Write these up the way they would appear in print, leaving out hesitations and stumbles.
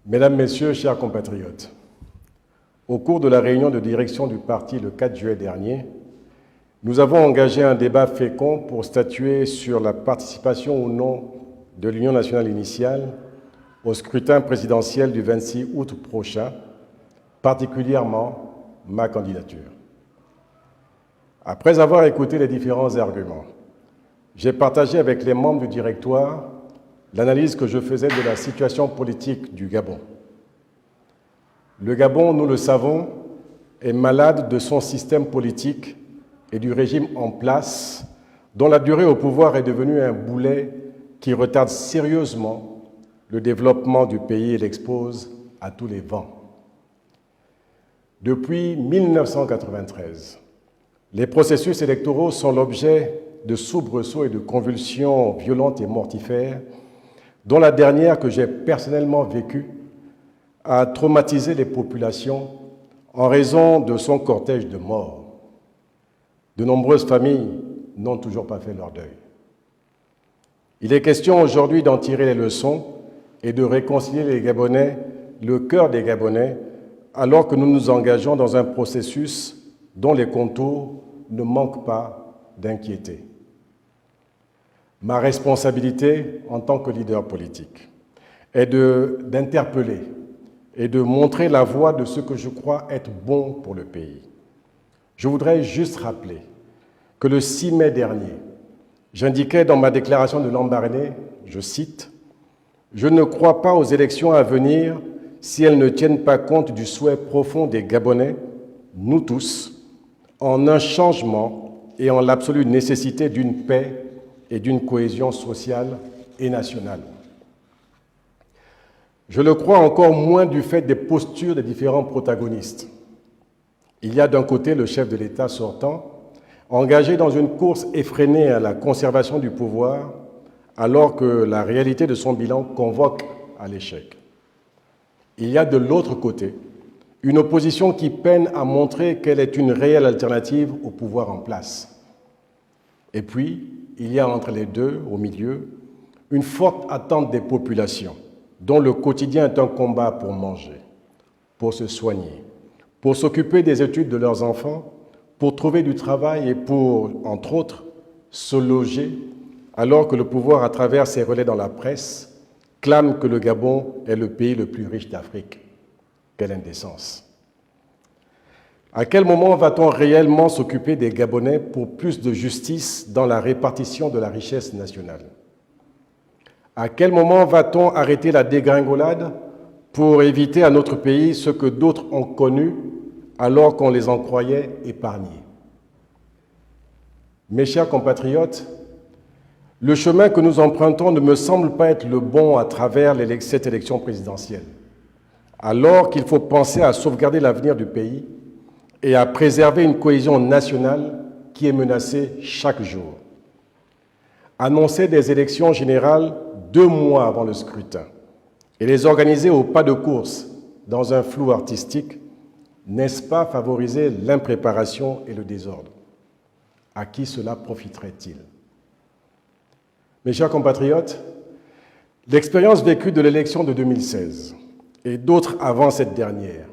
Mesdames, Messieurs, chers compatriotes, au cours de la réunion de direction du parti le 4 juillet dernier, nous avons engagé un débat fécond pour statuer sur la participation ou non de l'Union nationale initiale au scrutin présidentiel du 26 août prochain, particulièrement ma candidature. Après avoir écouté les différents arguments, j'ai partagé avec les membres du directoire l'analyse que je faisais de la situation politique du Gabon. Le Gabon, nous le savons, est malade de son système politique et du régime en place, dont la durée au pouvoir est devenue un boulet qui retarde sérieusement le développement du pays et l'expose à tous les vents. Depuis 1993, les processus électoraux sont l'objet de soubresauts et de convulsions violentes et mortifères, dont la dernière que j'ai personnellement vécue a traumatisé les populations en raison de son cortège de morts. De nombreuses familles n'ont toujours pas fait leur deuil. Il est question aujourd'hui d'en tirer les leçons et de réconcilier les Gabonais, le cœur des Gabonais, alors que nous nous engageons dans un processus dont les contours ne manquent pas d'inquiéter. Ma responsabilité en tant que leader politique est d'interpeller et de montrer la voie de ce que je crois être bon pour le pays. Je voudrais juste rappeler que le 6 mai dernier, j'indiquais dans ma déclaration de Lambaréné, je cite, « Je ne crois pas aux élections à venir si elles ne tiennent pas compte du souhait profond des Gabonais, nous tous, en un changement et en l'absolue nécessité d'une paix et d'une cohésion sociale et nationale. » Je le crois encore moins du fait des postures des différents protagonistes. Il y a d'un côté le chef de l'État sortant, engagé dans une course effrénée à la conservation du pouvoir, alors que la réalité de son bilan convoque à l'échec. Il y a de l'autre côté une opposition qui peine à montrer qu'elle est une réelle alternative au pouvoir en place. Et puis, il y a entre les deux, au milieu, une forte attente des populations, dont le quotidien est un combat pour manger, pour se soigner, pour s'occuper des études de leurs enfants, pour trouver du travail et pour, entre autres, se loger, alors que le pouvoir, à travers ses relais dans la presse, clame que le Gabon est le pays le plus riche d'Afrique. Quelle indécence! À quel moment va-t-on réellement s'occuper des Gabonais pour plus de justice dans la répartition de la richesse nationale? À quel moment va-t-on arrêter la dégringolade pour éviter à notre pays ce que d'autres ont connu alors qu'on les en croyait épargnés? Mes chers compatriotes, le chemin que nous empruntons ne me semble pas être le bon à travers cette élection présidentielle, alors qu'il faut penser à sauvegarder l'avenir du pays et à préserver une cohésion nationale qui est menacée chaque jour. Annoncer des élections générales 2 mois avant le scrutin et les organiser au pas de course dans un flou artistique, n'est-ce pas favoriser l'impréparation et le désordre? À qui cela profiterait-il? Mes chers compatriotes, l'expérience vécue de l'élection de 2016 et d'autres avant cette dernière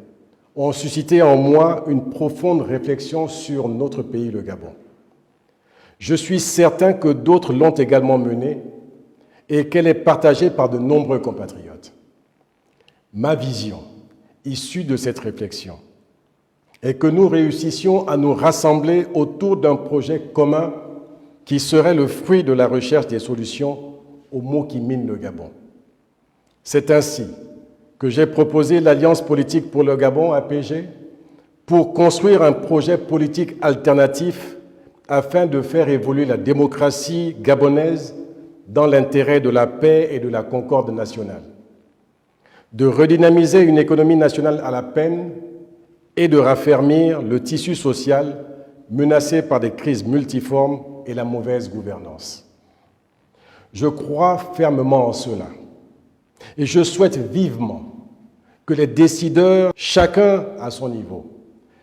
ont suscité en moi une profonde réflexion sur notre pays, le Gabon. Je suis certain que d'autres l'ont également menée et qu'elle est partagée par de nombreux compatriotes. Ma vision, issue de cette réflexion, est que nous réussissions à nous rassembler autour d'un projet commun qui serait le fruit de la recherche des solutions aux maux qui minent le Gabon. C'est ainsi que j'ai proposé l'Alliance politique pour le Gabon, APG, pour construire un projet politique alternatif afin de faire évoluer la démocratie gabonaise dans l'intérêt de la paix et de la concorde nationale, de redynamiser une économie nationale à la peine et de raffermir le tissu social menacé par des crises multiformes et la mauvaise gouvernance. Je crois fermement en cela et je souhaite vivement que les décideurs, chacun à son niveau,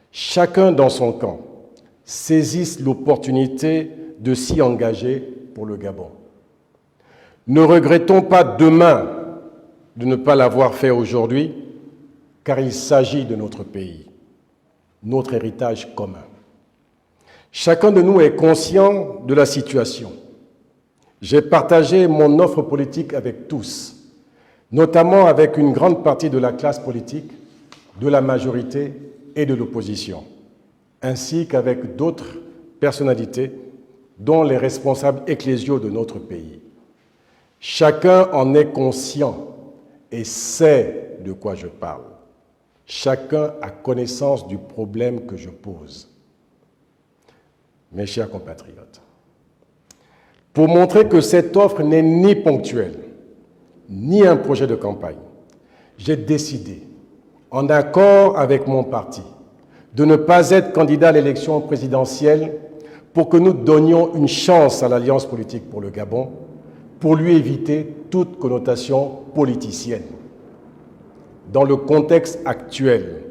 chacun dans son camp, saisissent l'opportunité de s'y engager pour le Gabon. Ne regrettons pas demain de ne pas l'avoir fait aujourd'hui, car il s'agit de notre pays, notre héritage commun. Chacun de nous est conscient de la situation. J'ai partagé mon offre politique avec tous, notamment avec une grande partie de la classe politique, de la majorité et de l'opposition, ainsi qu'avec d'autres personnalités, dont les responsables ecclésiaux de notre pays. Chacun en est conscient et sait de quoi je parle. Chacun a connaissance du problème que je pose. Mes chers compatriotes, pour montrer que cette offre n'est ni ponctuelle, ni un projet de campagne, j'ai décidé, en accord avec mon parti, de ne pas être candidat à l'élection présidentielle pour que nous donnions une chance à l'Alliance politique pour le Gabon, pour lui éviter toute connotation politicienne. Dans le contexte actuel,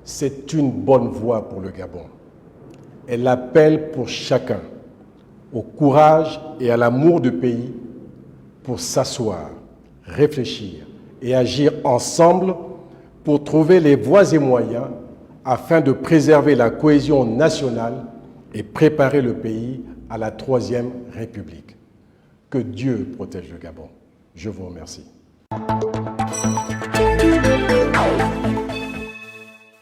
c'est une bonne voie pour le Gabon. Elle appelle pour chacun au courage et à l'amour du pays pour s'asseoir, réfléchir et agir ensemble pour trouver les voies et moyens afin de préserver la cohésion nationale et préparer le pays à la Troisième République. Que Dieu protège le Gabon. Je vous remercie.